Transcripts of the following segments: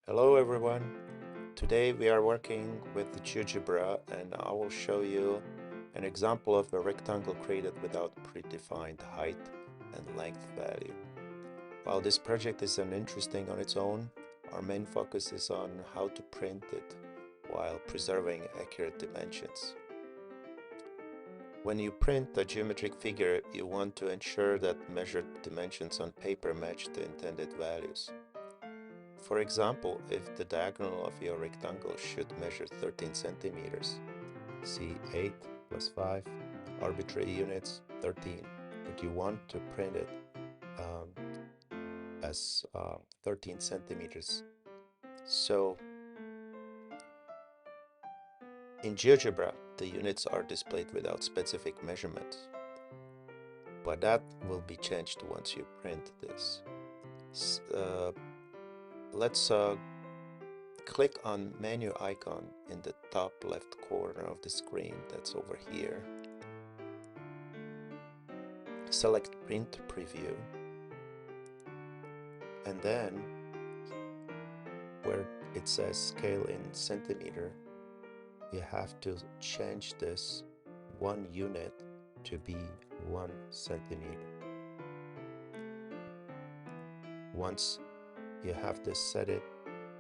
Hello everyone. Today we are working with the GeoGebra and I will show you an example of a rectangle created without predefined height and length value. While this project is interesting on its own, our main focus is on how to print it while preserving accurate dimensions. When you print a geometric figure, you want to ensure that measured dimensions on paper match the intended values. For example, if the diagonal of your rectangle should measure 13 centimeters, see 8 plus 5, arbitrary units 13, but you want to print it um, as 13 centimeters. So in GeoGebra, the units are displayed without specific measurements, but that will be changed once you print this. Let's click on menu icon in the top left corner of the screen, that's over here. Select print preview, and then where it says scale in centimeter, you have to change this 1 unit to be 1 centimeter. Once you have this set,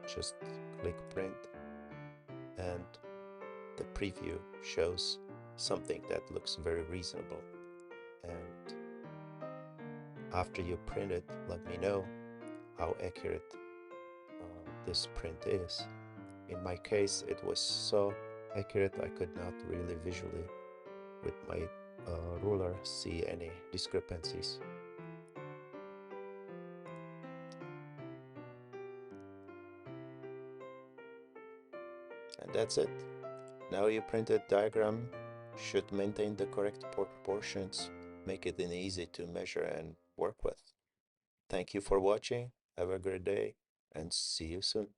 just click print and the preview shows something that looks very reasonable. And after you print it, let me know how accurate this print is. In my case, it was so accurate I could not really visually with my ruler see any discrepancies. And that's it. Now your printed diagram should maintain the correct proportions, make it easy to measure and work with. Thank you for watching, have a great day, and see you soon.